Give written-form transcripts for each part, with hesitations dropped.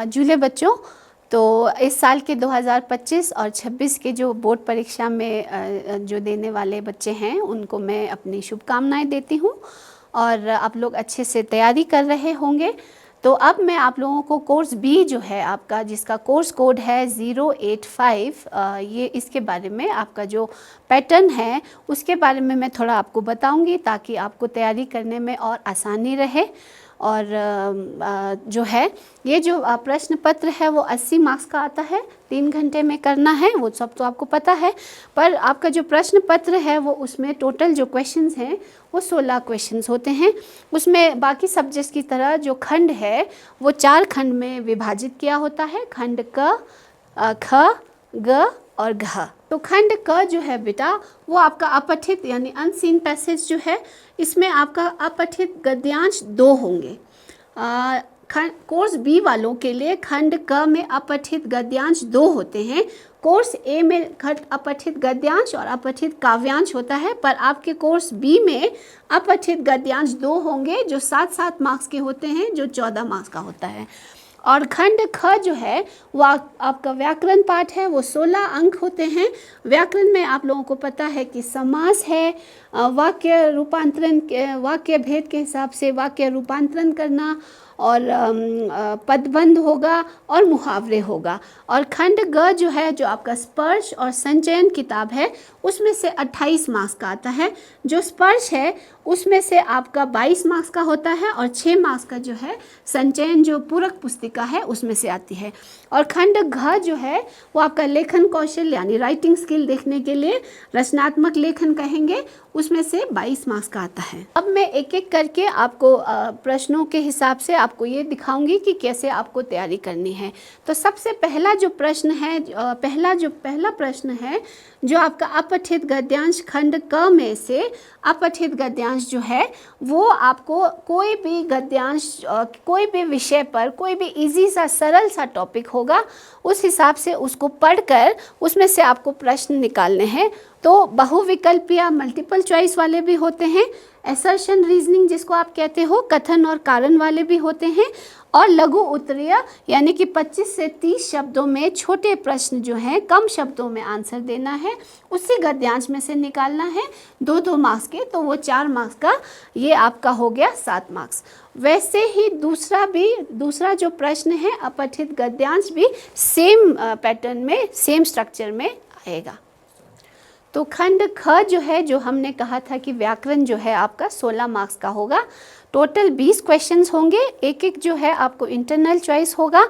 जूले बच्चों, तो इस साल के 2025 और 26 के जो बोर्ड परीक्षा में जो देने वाले बच्चे हैं उनको मैं अपनी शुभकामनाएं देती हूँ और आप लोग अच्छे से तैयारी कर रहे होंगे। तो अब मैं आप लोगों को कोर्स बी जो है आपका, जिसका कोर्स कोड है 085, ये इसके बारे में आपका जो पैटर्न है उसके बारे में मैं थोड़ा आपको बताऊंगी ताकि आपको तैयारी करने में और आसानी रहे। और जो है ये जो प्रश्न पत्र है वो 80 मार्क्स का आता है, 3 घंटे में करना है, वो सब तो आपको पता है। पर आपका जो प्रश्न पत्र है वो उसमें टोटल जो क्वेश्चंस हैं वो 16 क्वेश्चंस होते हैं। उसमें बाकी सब्जेक्ट्स की तरह जो खंड है वो 4 खंड में विभाजित किया होता है, खंड क, ख, ग और घ। तो खंड क जो है बेटा वो आपका अपठित यानी अनसीन पैसेज जो है, इसमें आपका अपठित गद्यांश 2 होंगे। कोर्स बी वालों के लिए खंड क में अपठित गद्यांश 2 होते हैं। कोर्स ए में अपठित गद्यांश और अपठित काव्यांश होता है, पर आपके कोर्स बी में अपठित गद्यांश 2 होंगे जो 7-7 मार्क्स के होते हैं, जो 14 मार्क्स का होता है। और खंड ख जो है वो आपका व्याकरण पाठ है, वो 16 अंक होते हैं। व्याकरण में आप लोगों को पता है कि समास है, वाक्य रूपांतरण, वाक्य भेद के हिसाब से वाक्य रूपांतरण करना, और पदबंध होगा और मुहावरे होगा। और खंड ग जो है, जो आपका स्पर्श और संचयन किताब है, उसमें से 28 मार्क्स का आता है। जो स्पर्श है उसमें से आपका 22 मार्क्स का होता है और 6 मार्क्स का जो है संचयन जो पूरक पुस्तिका है उसमें से आती है। और खंड घ जो है वो आपका लेखन कौशल यानी राइटिंग स्किल देखने के लिए रचनात्मक लेखन कहेंगे, उसमें से 22 मार्क्स का आता है। अब मैं एक एक करके आपको प्रश्नों के हिसाब से आपको ये दिखाऊंगी कि कैसे आपको तैयारी करनी है। तो सबसे पहला जो प्रश्न है, पहला प्रश्न है जो आपका अपठित गद्यांश खंड क में से अपठित गद्यांश जो है वो आपको कोई भी गद्यांश, कोई भी विषय पर कोई भी इजी सा सरल सा टॉपिक होगा, उस हिसाब से उसको पढ़कर उसमें से आपको प्रश्न निकालने हैं। तो बहुविकल्पीय मल्टीपल चॉइस वाले भी होते हैं, असर्शन रीजनिंग जिसको आप कहते हो, कथन और कारण वाले भी होते हैं, और लघु उत्तरीय यानी कि 25 से 30 शब्दों में छोटे प्रश्न जो हैं, कम शब्दों में आंसर देना है, उसी गद्यांश में से निकालना है 2-2 मार्क्स के, तो वो 4 मार्क्स का ये आपका हो गया 7 मार्क्स। वैसे ही दूसरा जो प्रश्न है अपठित गद्यांश भी सेम पैटर्न में, सेम स्ट्रक्चर में आएगा। तो खंड ख जो है, जो हमने कहा था कि व्याकरण जो है आपका 16 मार्क्स का होगा, टोटल 20 क्वेश्चंस होंगे, एक एक जो है आपको इंटरनल चॉइस होगा।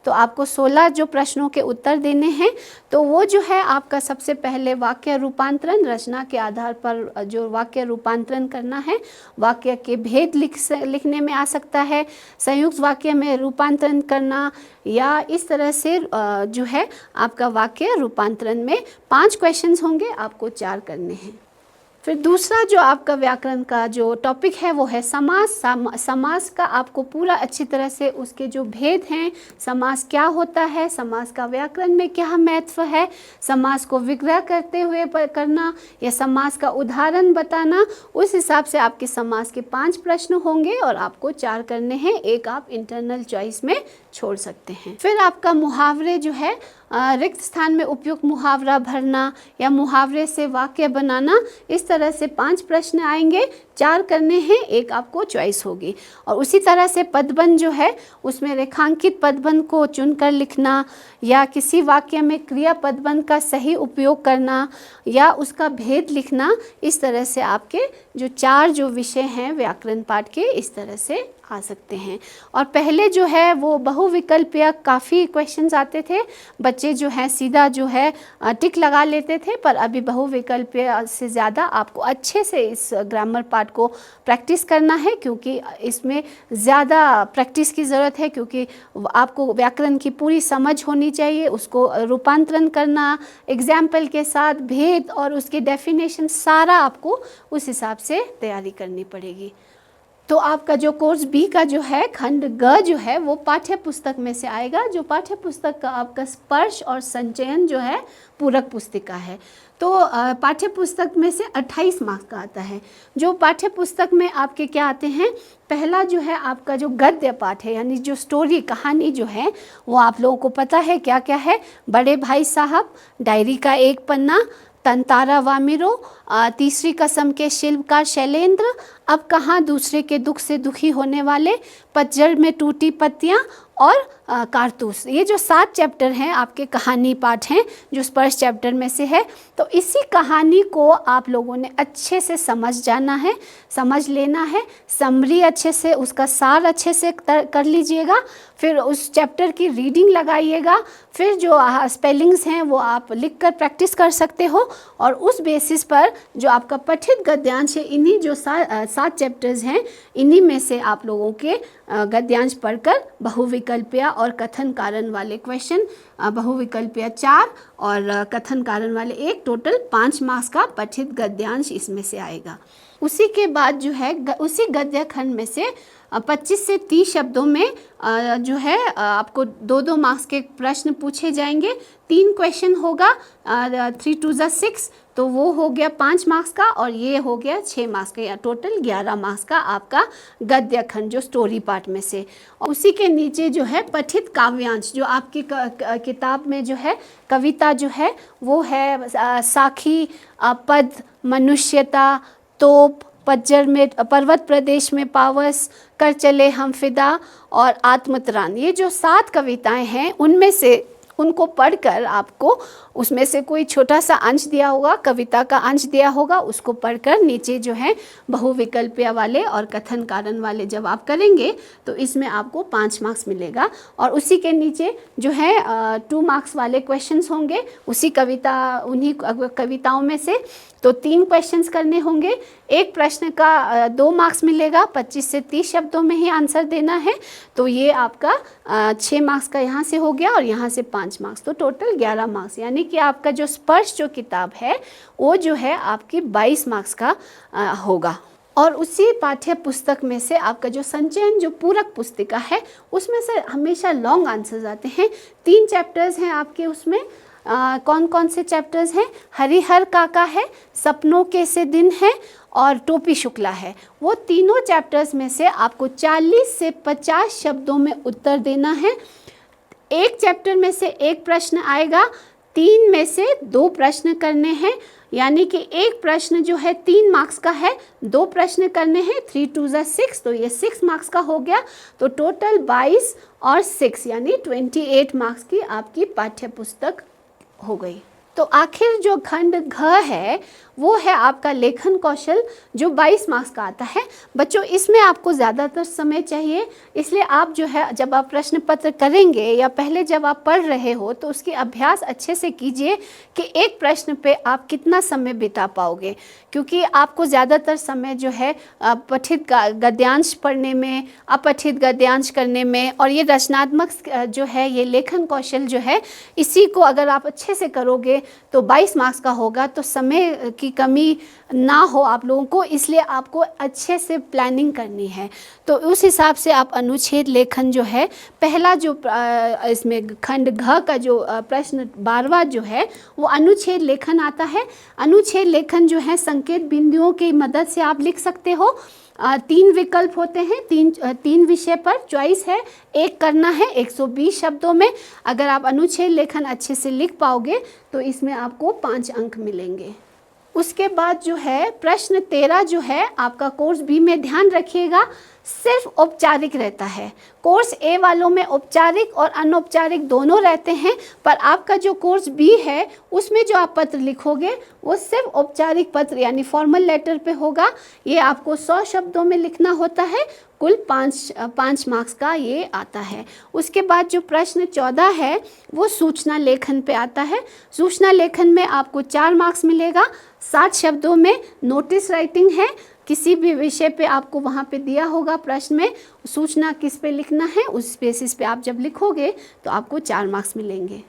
तो आपको 16 जो प्रश्नों के उत्तर देने हैं। तो वो जो है आपका सबसे पहले वाक्य रूपांतरण, रचना के आधार पर जो वाक्य रूपांतरण करना है, वाक्य के भेद लिखने में आ सकता है, संयुक्त वाक्य में रूपांतरण करना, या इस तरह से जो है आपका वाक्य रूपांतरण में 5 क्वेश्चंस होंगे, आपको 4 करने हैं। फिर दूसरा जो आपका व्याकरण का जो टॉपिक है वो है समास। समास का आपको पूरा अच्छी तरह से उसके जो भेद हैं, समास क्या होता है, समास का व्याकरण में क्या महत्व है, समास को विग्रह करते हुए करना या समास का उदाहरण बताना, उस हिसाब से आपके समास के 5 प्रश्न होंगे और आपको 4 करने हैं, एक आप इंटरनल चॉइस में छोड़ सकते हैं। फिर आपका मुहावरे जो है, रिक्त स्थान में उपयुक्त मुहावरा भरना या मुहावरे से वाक्य बनाना, इस तरह से 5 प्रश्न आएंगे, 4 करने हैं, एक आपको चॉइस होगी। और उसी तरह से पदबंध जो है उसमें रेखांकित पदबंध को चुनकर लिखना, या किसी वाक्य में क्रिया पदबंध का सही उपयोग करना, या उसका भेद लिखना, इस तरह से आपके जो 4 जो विषय हैं व्याकरण पाठ के, इस तरह से आ सकते हैं। और पहले जो है वो बहुविकल्पीय काफ़ी क्वेश्चंस आते थे, बच्चे जो है सीधा जो है टिक लगा लेते थे, पर अभी बहुविकल्पीय से ज़्यादा आपको अच्छे से इस ग्रामर पार्ट को प्रैक्टिस करना है, क्योंकि इसमें ज़्यादा प्रैक्टिस की ज़रूरत है, क्योंकि आपको व्याकरण की पूरी समझ होनी चाहिए, उसको रूपांतरण करना एग्जाम्पल के साथ, भेद और उसके डेफिनेशन सारा आपको उस हिसाब से तैयारी करनी पड़ेगी। तो आपका जो कोर्स बी का जो है खंड ग जो है वो पाठ्य पुस्तक में से आएगा, जो पाठ्य पुस्तक का आपका स्पर्श और संचयन जो है पूरक पुस्तिका है। तो पाठ्य पुस्तक में से 28 मार्क्स का आता है। जो पाठ्य पुस्तक में आपके क्या आते हैं, पहला जो है आपका जो गद्य पाठ है, यानी जो स्टोरी कहानी जो है वो आप लोगों को पता है क्या क्या है। बड़े भाई साहब, डायरी का एक पन्ना, तंतारा वामिरो, तीसरी कसम के शिल्पकार शैलेंद्र, अब कहाँ दूसरे के दुख से दुखी होने वाले, पतझड़ में टूटी पत्तियाँ और कारतूस। ये जो 7 चैप्टर हैं आपके कहानी पाठ हैं जो स्पर्श चैप्टर में से है। तो इसी कहानी को आप लोगों ने अच्छे से समझ जाना है, समझ लेना है, समरी अच्छे से, उसका सार अच्छे से कर लीजिएगा। फिर उस चैप्टर की रीडिंग लगाइएगा। फिर जो स्पेलिंग्स हैं वो आप लिख कर प्रैक्टिस कर सकते हो, और उस बेसिस पर जो आपका पठित गद्यांश है, इन्हीं जो 7 चैप्टर्स हैं इन्हीं में से आप लोगों के गद्यांश पढ़कर बहुविकल्पीय और कथन कारण वाले क्वेश्चन, बहुविकल्पीय 4 और कथन कारण वाले 1, टोटल 5 मार्क्स का पठित गद्यांश इसमें से आएगा। उसी के बाद जो है उसी गद्य खंड में से 25 से 30 शब्दों में जो है आपको 2-2 मार्क्स के प्रश्न पूछे जाएंगे। 3 क्वेश्चन होगा, 3 2 6, तो वो हो गया 5 मार्क्स का, और ये हो गया 6 मार्क्स का, या टोटल 11 मार्क्स का आपका गद्य खंड जो स्टोरी पार्ट में से। और उसी के नीचे जो है पठित काव्यांश, जो आपकी किताब में जो है कविता जो है वो है साखी, पद, मनुष्यता, तोप, पतझड़ में, पर्वत प्रदेश में पावस, कर चले हम फिदा और आत्मत्राण। ये जो 7 कविताएं हैं उनमें से उनको पढ़कर आपको उसमें से कोई छोटा सा अंश दिया होगा, कविता का अंश दिया होगा, उसको पढ़कर नीचे जो है बहुविकल्पीय वाले और कथन कारण वाले जब आप करेंगे तो इसमें आपको 5 मार्क्स मिलेगा। और उसी के नीचे जो है 2 मार्क्स वाले क्वेश्चंस होंगे उसी उन्हीं कविताओं में से। तो 3 क्वेश्चंस करने होंगे, एक प्रश्न का 2 मार्क्स मिलेगा, 25 से 30 शब्दों में ही आंसर देना है। तो ये आपका 6 मार्क्स का यहाँ से हो गया और यहाँ से 5 मार्क्स, तो टोटल 11 मार्क्स। यानी कि आपका जो स्पर्श जो किताब है वो जो है आपकी 22 मार्क्स का होगा। और उसी पाठ्य पुस्तक में से आपका जो संचयन जो पूरक पुस्तिका है उसमें से हमेशा लॉन्ग आंसर्स आते हैं। 3 चैप्टर्स हैं आपके उसमें। कौन कौन से चैप्टर्स हैं? हरिहर काका है, सपनों के से दिन है और टोपी शुक्ला है। वो तीनों चैप्टर्स में से आपको 40 से 50 शब्दों में उत्तर देना है। एक चैप्टर में से एक प्रश्न आएगा, 3 में से 2 प्रश्न करने हैं, यानी कि एक प्रश्न जो है 3 मार्क्स का है, 2 प्रश्न करने हैं, 3 2 6, तो ये 6 मार्क्स का हो गया। तो टोटल 22 और 6 यानी 28 मार्क्स की आपकी पाठ्य पुस्तक हो गई। तो आखिर जो खंड घ है वो है आपका लेखन कौशल जो 22 मार्क्स का आता है। बच्चों इसमें आपको ज़्यादातर समय चाहिए, इसलिए आप जो है जब आप प्रश्न पत्र करेंगे या पहले जब आप पढ़ रहे हो तो उसकी अभ्यास अच्छे से कीजिए कि एक प्रश्न पे आप कितना समय बिता पाओगे, क्योंकि आपको ज़्यादातर समय जो है पठित गद्यांश पढ़ने में, अपठित गद्यांश करने में, और ये रचनात्मक जो है ये लेखन कौशल जो है इसी को अगर आप अच्छे से करोगे तो 22 मार्क्स का होगा। तो समय की कमी ना हो आप लोगों को, इसलिए आपको अच्छे से प्लानिंग करनी है। तो उस हिसाब से आप अनुच्छेद लेखन जो है पहला जो इसमें खंड घ का जो प्रश्न 12वां जो है वो अनुच्छेद लेखन आता है। अनुच्छेद लेखन जो है संकेत बिंदुओं की मदद से आप लिख सकते हो। 3 विकल्प होते हैं, 3 विषय पर चॉइस है, एक करना है 120 शब्दों में। अगर आप अनुच्छेद लेखन अच्छे से लिख पाओगे तो इसमें आपको 5 अंक मिलेंगे। उसके बाद जो है प्रश्न 13 जो है आपका कोर्स बी में, ध्यान रखिएगा सिर्फ औपचारिक रहता है। कोर्स ए वालों में औपचारिक और अनौपचारिक दोनों रहते हैं, पर आपका जो कोर्स बी है उसमें जो आप पत्र लिखोगे वो सिर्फ औपचारिक पत्र यानी फॉर्मल लेटर पे होगा। ये आपको 100 शब्दों में लिखना होता है, कुल 5 मार्क्स का ये आता है। उसके बाद जो प्रश्न 14 है वो सूचना लेखन पे आता है। सूचना लेखन में आपको 4 मार्क्स मिलेगा। 60 शब्दों में नोटिस राइटिंग है, किसी भी विषय पे आपको वहाँ पे दिया होगा प्रश्न में सूचना किस पे लिखना है, उस बेसिस पे आप जब लिखोगे तो आपको 4 मार्क्स मिलेंगे।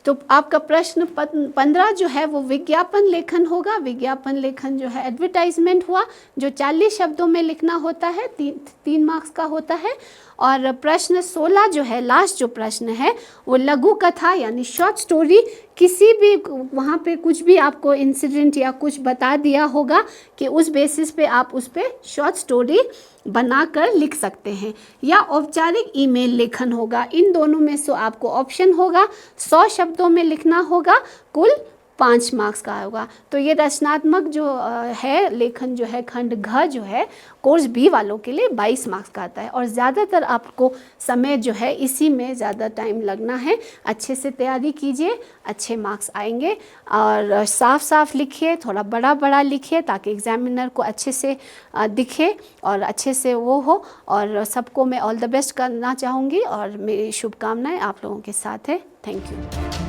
तो आपका प्रश्न 15 जो है वो विज्ञापन लेखन होगा। विज्ञापन लेखन जो है एडवर्टाइजमेंट हुआ, जो 40 शब्दों में लिखना होता है, 3 मार्क्स का होता है। और प्रश्न 16 जो है, लास्ट जो प्रश्न है, वो लघु कथा यानी शॉर्ट स्टोरी। किसी भी वहाँ पे कुछ भी आपको इंसिडेंट या कुछ बता दिया होगा कि उस बेसिस पे आप उस पे शॉर्ट स्टोरी बनाकर लिख सकते हैं, या औपचारिक ईमेल लेखन होगा। इन दोनों में से आपको ऑप्शन होगा। 100 शब्दों में लिखना होगा, कुल 5 मार्क्स का होगा। तो ये रचनात्मक जो है लेखन जो है, खंड घ जो है, कोर्स बी वालों के लिए 22 मार्क्स का आता है। और ज़्यादातर आपको समय जो है इसी में ज़्यादा टाइम लगना है। अच्छे से तैयारी कीजिए, अच्छे मार्क्स आएंगे। और साफ साफ लिखिए, थोड़ा बड़ा बड़ा लिखिए, ताकि एग्जामिनर को अच्छे से दिखे और अच्छे से वो हो। और सबको मैं ऑल द बेस्ट करना चाहूँगी, और मेरी शुभकामनाएं आप लोगों के साथ है। Thank you.